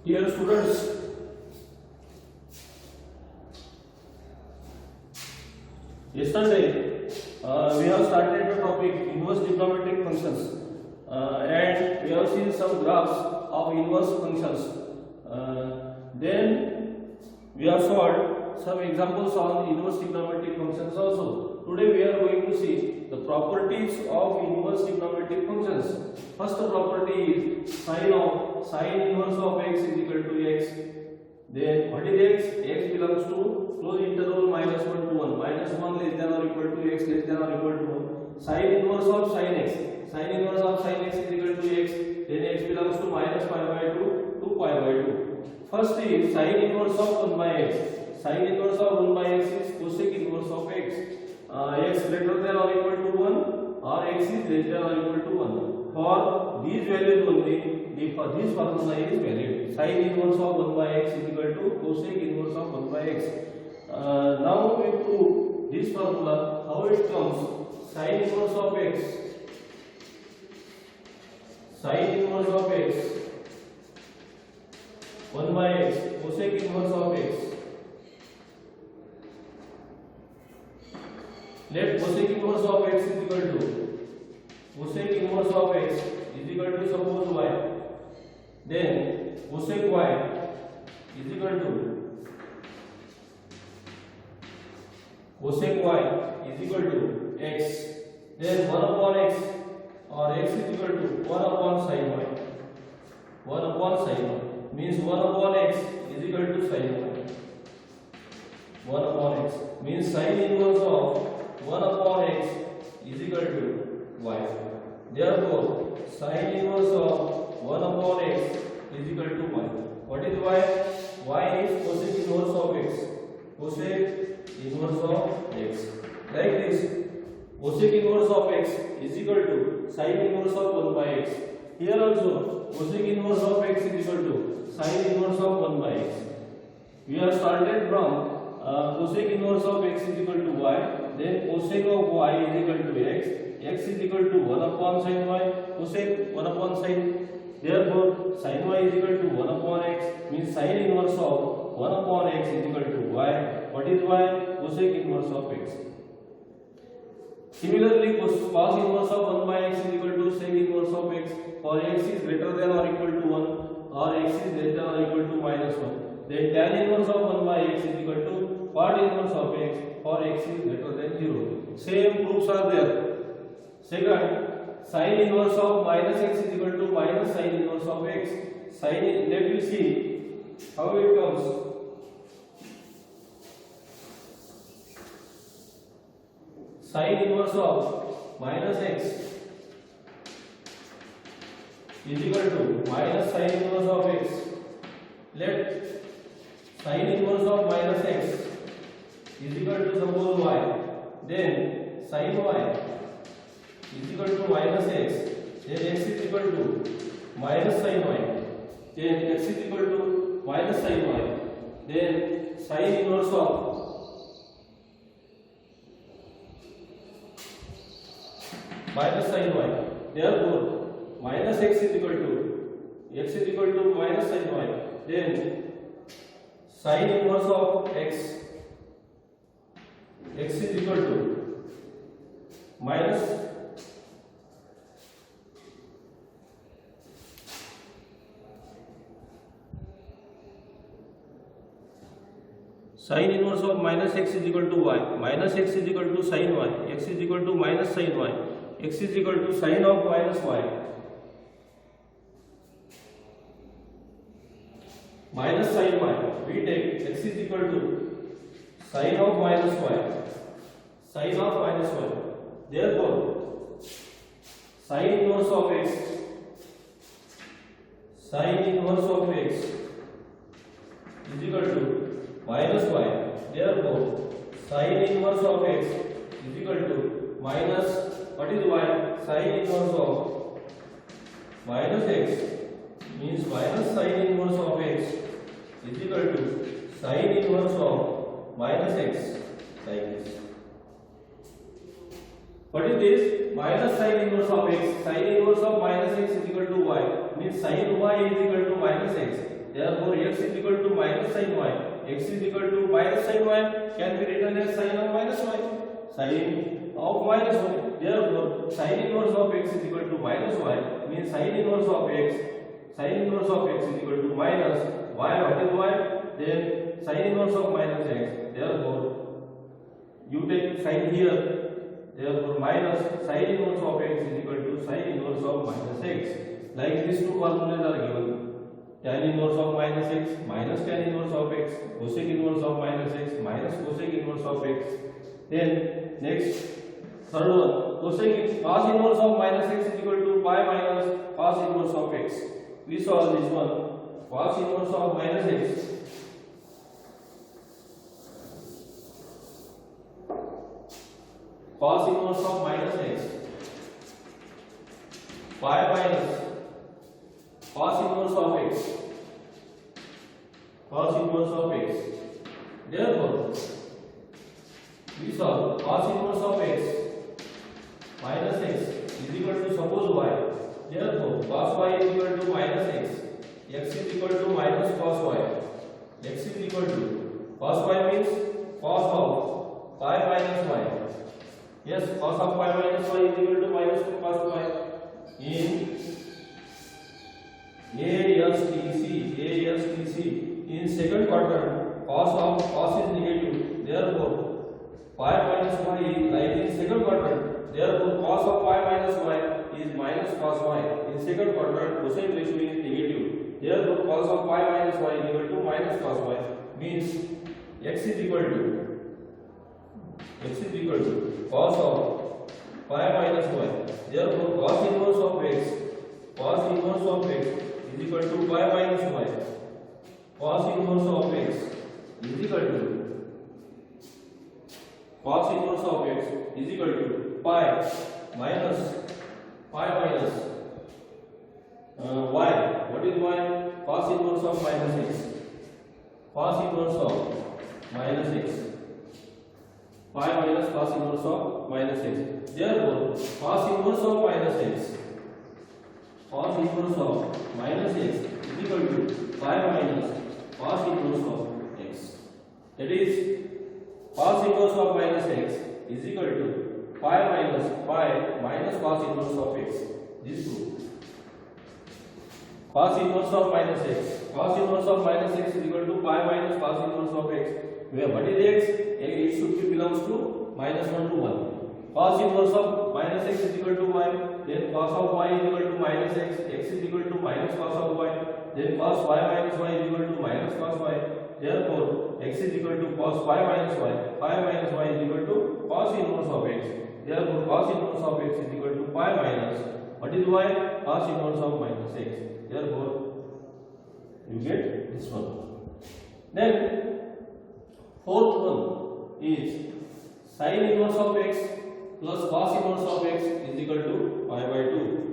Dear students, yesterday we have started the topic inverse trigonometric functions and we have seen some graphs of inverse functions. Then we have solved some examples on inverse trigonometric functions also. Today we are going to see the properties of inverse trigonometric functions. First property is sine inverse of x is equal to x. Then what is x? X belongs to closed interval minus 1 to 1. Minus 1 less than or equal to x less than or equal to 1. Sine inverse of sine x. Sine inverse of sine x is equal to x. Then x belongs to minus pi by 2 to pi by 2. First is sine inverse of 1 by x. Sine inverse of 1 by x is cosec inverse of x. X greater than or equal to 1 or x is less than or equal to 1. For these values only, for this formula is valid. Sine inverse of 1 by x is equal to cosec inverse of 1 by x. Now we prove this formula how it comes. Sine inverse of x. Sine inverse of x 1 by x cosec inverse of x. Let cosec inverse of x is equal to cosec inverse of x is equal to suppose y. Then cosec y is equal to cosec y is equal to x. Then 1 upon x or x is equal to 1 upon sin y. 1 upon sin y means 1 upon x is equal to sin y. 1 upon x means sin inverse of 1 upon x is equal to y. Therefore, sin inverse of 1 upon x is equal to y. What is y? Y is cosec inverse of x. Cosec inverse of x. Like this, cosec inverse of x is equal to sin inverse of 1 by x. Here also, cosec inverse of x is equal to sin inverse of 1 by x. We have started from cosec inverse of x is equal to y, then cosec of y is equal to x, x is equal to 1 upon sin y, cosec 1 upon sin. Therefore, sin y is equal to 1 upon x means sin inverse of 1 upon x is equal to y. What is y? Cosec inverse of x. Similarly, cos inverse of 1 by x is equal to sec inverse of x for x is greater than or equal to 1 or x is less than or equal to minus 1. Then tan inverse of 1 by x is equal to part inverse of x for x is greater than 0. Same proofs are there. Second, sin inverse of minus x is equal to minus sin inverse of x. Let me see how it comes. Sin inverse of minus x is equal to minus sin inverse of x. Let sin inverse of minus x is equal to suppose y. Then sin y is equal to minus x. Then x is equal to minus sin y. Then x is equal to minus sin y. Then sin inverse of minus sin y. Therefore, minus x is equal to minus sin y. Then sin inverse of x is equal to minus sin inverse of minus x is equal to y. Minus x is equal to sin y. X is equal to minus sin y. X is equal to sin of minus y. Minus sin y. We take x is equal to sin of minus y. Sin of minus y. Therefore, sin inverse of x. Sin inverse of x is equal to minus y. Therefore, sin inverse of x is equal to minus, what is y? Sin inverse of minus x means minus sin inverse of x is equal to sin inverse of minus x, like this. What is this? Minus sin inverse of x. Sin inverse of minus x is equal to y. Means sin y is equal to minus x. Therefore, x is equal to minus sin y. X is equal to minus sin y can be written as sin of minus y. Sin of minus y. Therefore, sin inverse of x is equal to minus y means sin inverse of x. Sin inverse of x is equal to minus y. What is y? Then sin inverse of minus x. Therefore, you take sin here. Therefore, minus sin inverse of x is equal to sin inverse of minus x. Like these two formulas are given. Tan inverse of minus x minus tan inverse of x, cosec inverse of minus x minus cosec inverse of x. Then next third one, cos inverse of minus x is equal to pi minus cos inverse of x. We saw this one, cos inverse of minus x cos inverse of minus x pi minus cos inverse of x cos inverse of x. Therefore, we saw cos inverse of x minus x is equal to suppose y. Therefore, cos y is equal to minus x is equal to minus cos y. X is equal to cos y means cos of pi minus y. Yes, cos of pi minus y is equal to minus cos y. In ASTC in second quadrant, cos is negative. Therefore, pi minus y is like in second quadrant. Therefore, cos of pi minus y is minus cos y. In second quadrant, cosine ratio is negative. Therefore, cos of pi minus y is equal to minus cos y. Means x is equal to cos of pi minus y. Therefore, cos inverse of x is equal to pi minus y. Cos inverse of x is equal to pi minus y. What is y? Cos inverse of minus x. Cos inverse of minus x. Pi minus cos inverse of minus x. Therefore, cos inverse of minus x is equal to pi minus cos inverse of x. That is, cos inverse of minus x is equal to pi minus cos inverse of x. This two. Cos inverse of minus x. Cos inverse of minus x is equal to pi minus cos inverse of x. Where what is x? It should be belongs to minus 1 to 1. Cos inverse of minus x is equal to y. Then cos of y is equal to minus x. X is equal to minus cos of y. Then cos y minus y is equal to minus cos y. Therefore, x is equal to cos pi minus y. Pi minus y is equal to cos inverse of x. Therefore, cos inverse of x is equal to pi minus. What is y? Cos inverse of minus x. Therefore, you get this one. Then, fourth one is sin inverse of x plus cos inverse of x is equal to pi by 2.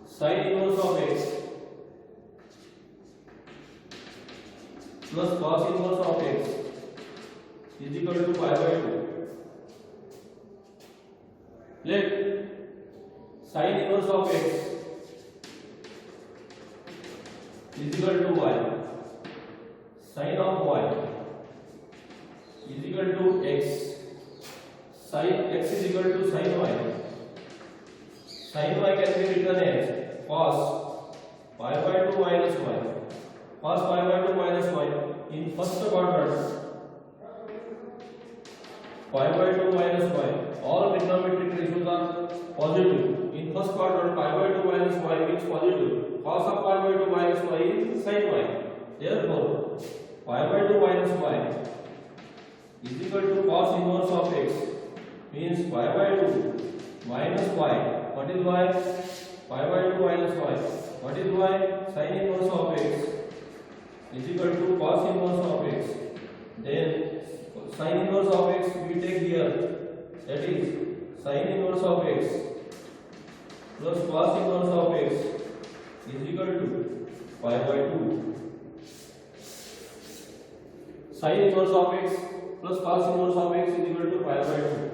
Sin inverse of x plus cos inverse of x is equal to pi by 2. Let sin inverse of x is equal to y. Sin of y is equal to x. Sin x is equal to sin y. Sin y can be written as cos pi by 2 minus y. Cos pi by 2 minus y. In first quadrant, pi by 2 minus y. All trigonometric ratios are positive. In first quadrant, pi by 2 minus y means positive. Cos of pi by 2 minus y is sin y. Therefore, pi by 2 minus y is equal to cos inverse of x means pi by 2 minus y. What is y? Pi by 2 minus y. What is y? Sin inverse of x is equal to cos inverse of x. Then sin inverse of x we take here. That is sin inverse of x plus cos inverse of x is equal to pi by 2. Sin inverse of x plus cos inverse of x is equal to pi by 2.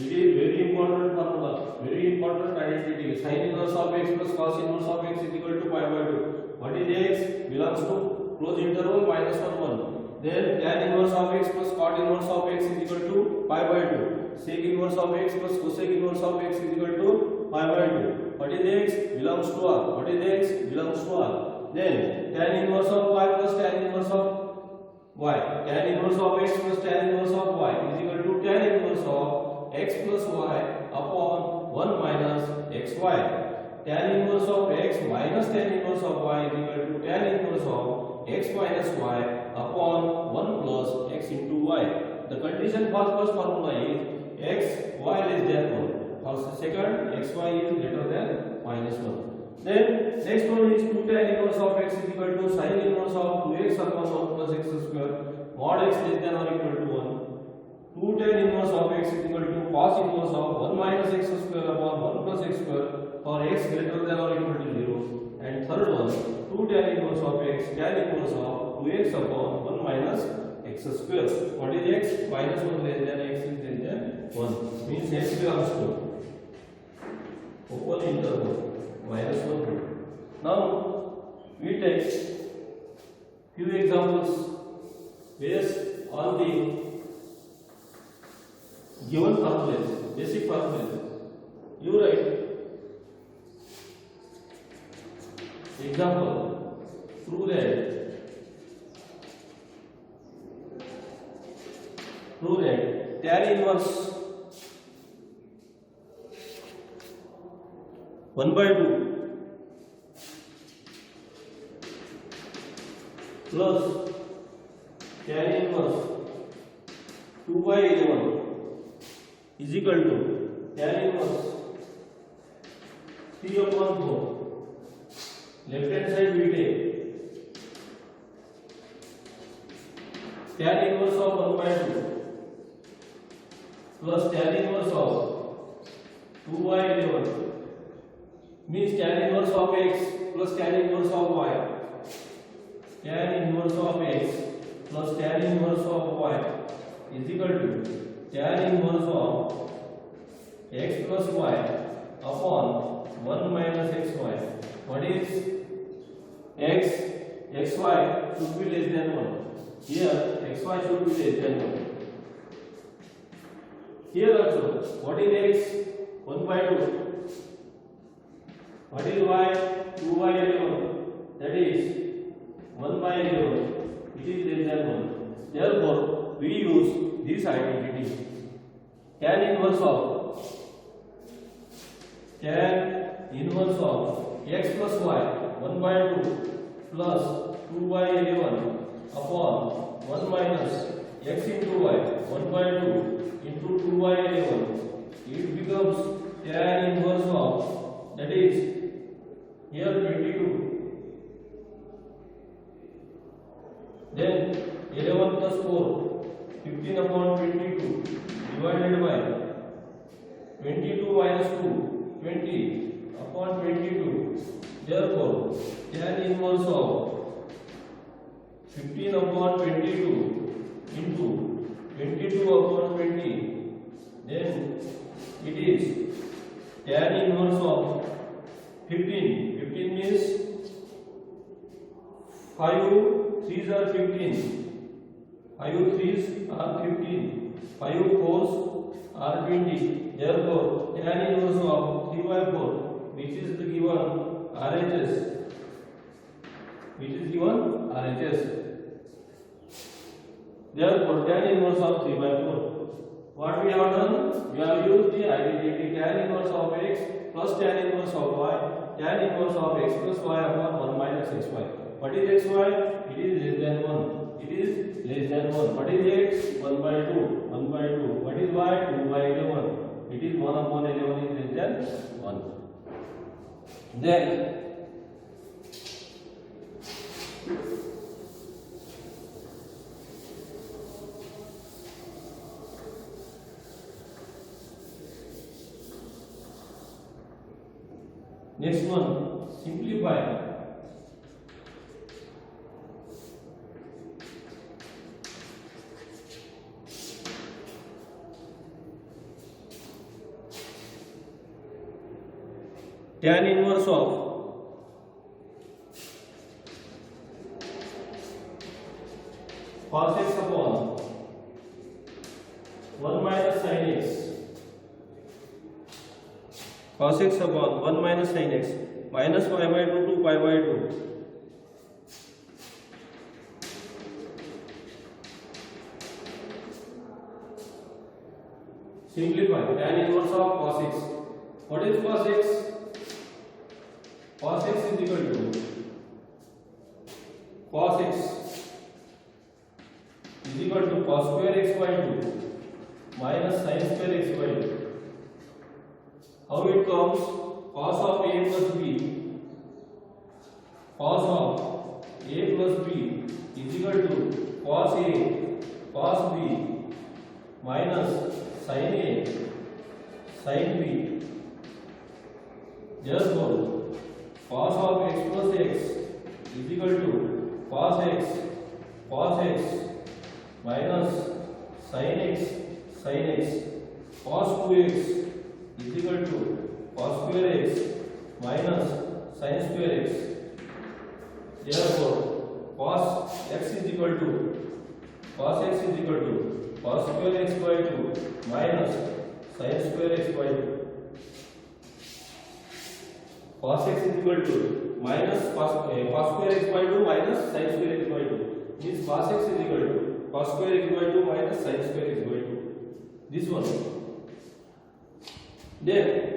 It is very important formula, very important identity. Sin inverse of x plus cos inverse of x is equal to pi by 2. What is x? Belongs to closed interval minus 1 1. Then tan inverse of x plus cot inverse of x is equal to pi by 2. Sec inverse of x plus cosec inverse of x is equal to pi by 2. What is x? Belongs to R. What is x? Belongs to R. Then tan inverse of y plus tan inverse of y. Tan inverse of x plus tan inverse of y is equal to tan inverse of x plus y upon 1 minus xy. Tan inverse of x minus tan inverse of y is equal to tan inverse of x minus y upon 1 plus x into y. The condition for first formula is x y less than 1. For second, x y is greater than minus 1. Then next one is 2 tan inverse of x is equal to sin inverse of 2x upon 1 plus x square mod x less than or equal to 1. 2 tan inverse of x is equal to cos inverse of 1 minus x square upon 1 plus x square for x greater than or equal to 0. And third one, 2 tan inverse of x tan inverse of 2x upon 1 minus x square. What is x? Minus 1 less than x is less than 1. Means x belongs to open interval minus 1. Now we take few examples based on the given formulas, basic formulas. You write example, prove that tan inverse 1 by 2 plus tan inverse 2 by 11 is equal to tan inverse 3 upon 4. Left hand side we take tan inverse of 1 by 2 plus tan inverse of 2 by 11 means tan inverse of x plus tan inverse of y. Tan inverse of x plus tan inverse of y is equal to tan inverse of x plus y upon 1 minus xy. What is x? Xy should be less than 1. Here xy should be less than 1. Here also, what is x? 1 by 2. What is y? 2 by 11. That is 1 by 11. It is less than 1. Therefore, we use this identity. Tan inverse of x plus y 1 by 2 plus 2 by 11 upon 1 minus x into y 1 by 2 into 2 by 11. It becomes tan inverse of, that is here 22. Then 11 plus 4, 15 upon 22 divided by 22 minus 2, 20 upon 22. Therefore, tan inverse of 15 upon 22 into 22 upon 20. Then it is tan inverse of 15. 15 means 5 3s are 15. 5 3s are 15. 5 4s are 20. Therefore, tan inverse of 3 by 4, which is the given RHS, Therefore, tan inverse of 3 by 4. What we have done? We have used the identity tan inverse of x plus tan inverse of y, tan inverse of x plus y upon 1 minus xy. What is xy? It is less than 1. It is less than 1. What is x? 1 by 2. 1 by 2. What is y? 2 by 11. It is 1 upon 11 is less than 1. Then next one, simplify. tan inverse of cos x upon 1 minus sin x, cos x upon 1 minus sin x, minus pi by 2 to pi by 2. Simplify tan inverse of cos x. What is cos x? Cos x is equal to cos x is equal to cos square x by 2 minus sin square x by 2. How it comes? Cos of a plus b, cos of a plus b is equal to cos a cos b minus sin a sin b. Therefore, cos of x plus x is equal to cos x minus sin x cos 2x is equal to cos square x minus sin square x. Therefore, cos x is equal to cos square x by 2 minus sin square x by 2. Cos x is equal to minus cos square x by 2 minus sin square x by 2. Means cos x is equal to cos square x by 2 minus sin square x by 2. This one. Then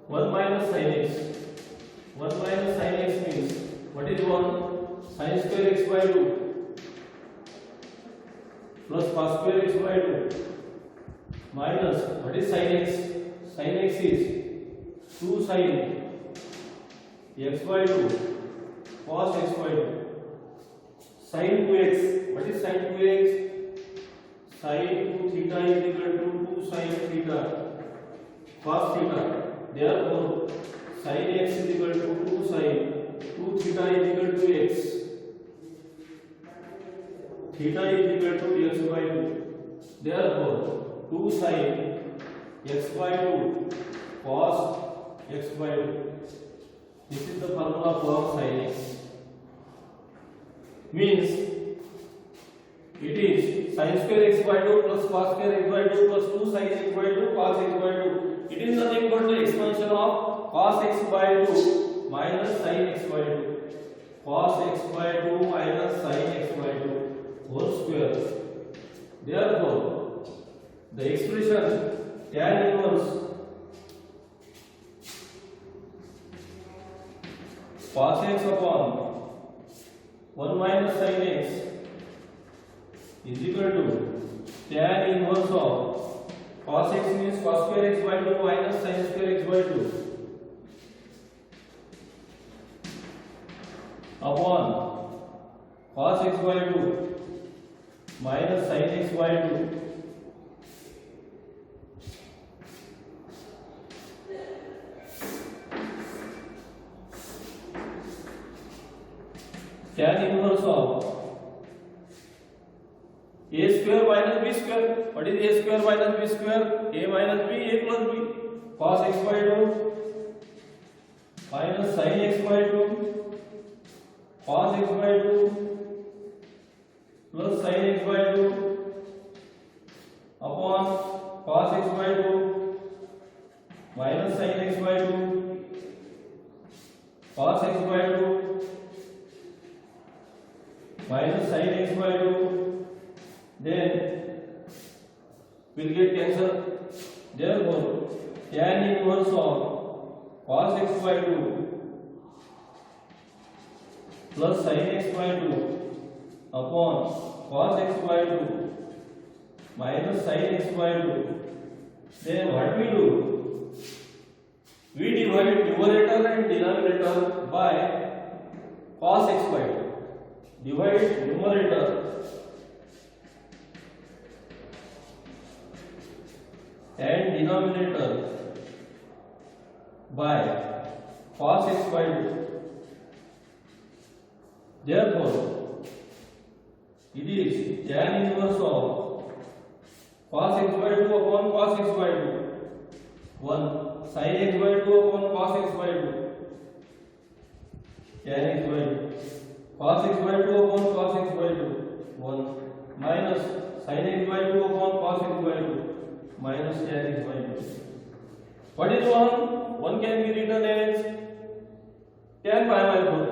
1 minus sin x. 1 minus sin x means what is 1? Sin square x by 2 plus cos square x by 2 minus what is sin x? Sin x is 2 sin x by 2 cos x by 2. Sin 2x, what is sin 2x? Sin 2 theta is equal to 2 sin theta cos theta. Therefore, sin x is equal to 2 sin 2 theta is equal to x. Theta is equal to x by 2. Therefore, 2 sin x by 2 cos x by 2. This is the formula for sin x. Means it is sin square x by 2 plus cos square x by 2 plus 2 sin x by 2 cos x by 2. It is nothing but the expansion of cos x by 2 minus sin x by 2. Cos x by 2 minus sin x by 2 whole square. Therefore, the expression tan inverse cos x upon 1 minus sin x is equal to tan inverse of cos x means cos square x by 2 minus sin square x by 2 upon cos x by 2 minus sin x by 2 tan inverse of a square minus b square. What is a square minus b square? A minus b, a plus b. Cos x by 2 minus sin x by 2 cos x by 2 plus sin x by 2 upon cos x by 2 minus sin x by 2 cos x by 2 minus sin x by 2. Then we'll get cancel. Therefore, tan inverse of cos x by 2 plus sin x by 2 upon cos x by 2 minus sin x by 2. Then what we do? We divide numerator and denominator by cos x by 2. Divide numerator and denominator by cos x by 2. Therefore, it is tan inverse of cos x by 2 upon cos x by 2. 1 sin x by 2 upon cos x by 2. Tan x by 2. Cos x by 2 upon cos x by 2. 1 minus sin x by 2 upon cos x by 2. Minus tan x by 2. What is 1? 1 can be written as tan pi by 4.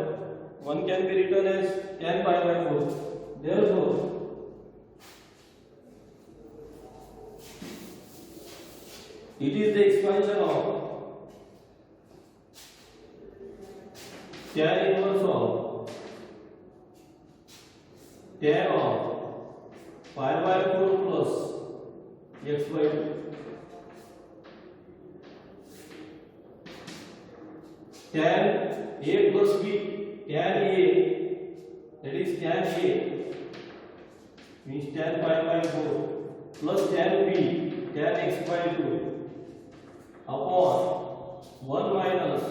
1 can be written as tan pi by 4. Therefore, it is the expansion of tan inverse of tan of pi by 4 plus x by 2. Tan a plus b, tan a, that is tan a means tan pi by 4 plus tan b, tan x by 2 upon 1 minus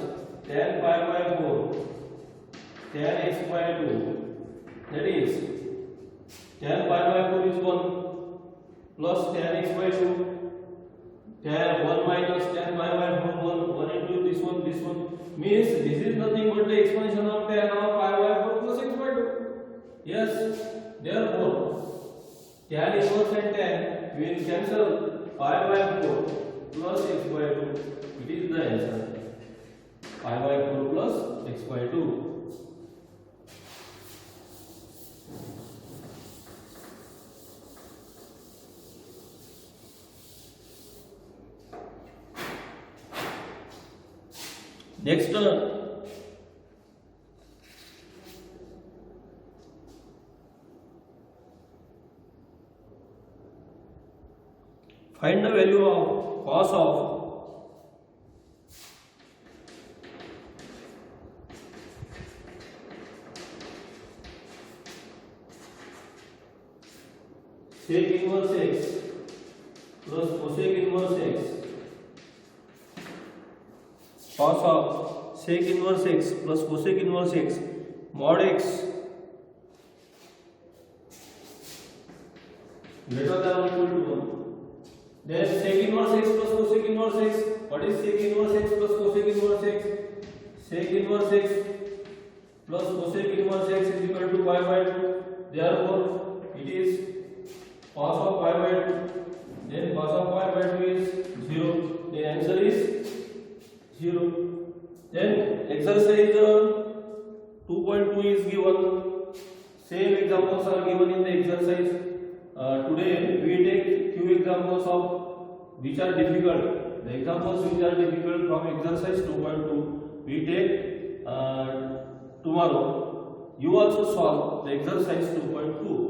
tan pi by 4 tan x by 2, that is tan pi by 4 is 1 plus tan x by 2, tan 1 minus tan pi by 4 1 into this one means this is nothing but the expansion of tan of pi by 4 plus x by 2. Yes, therefore tan inverse and tan will cancel pi by 4 plus x by 2. It is the answer. Pi by 4 plus x by 2. Next find the value of cos of sec inverse x plus cosec inverse x. Cos of sec inverse x plus cosec inverse x mod x greater than or equal to 1. Then sec inverse x plus cosec inverse x. What is sec inverse x plus cosec inverse x? Sec inverse x plus cosec inverse x is equal to pi by 2. Therefore, it is cos of pi by 2. Then cos of pi by 2 is 0. The answer is 0. Then exercise 2.2 is given. Same examples are given in the exercise. Today we take few examples of which are difficult. The examples which are difficult from exercise 2.2 we take tomorrow. You also solve the exercise 2.2.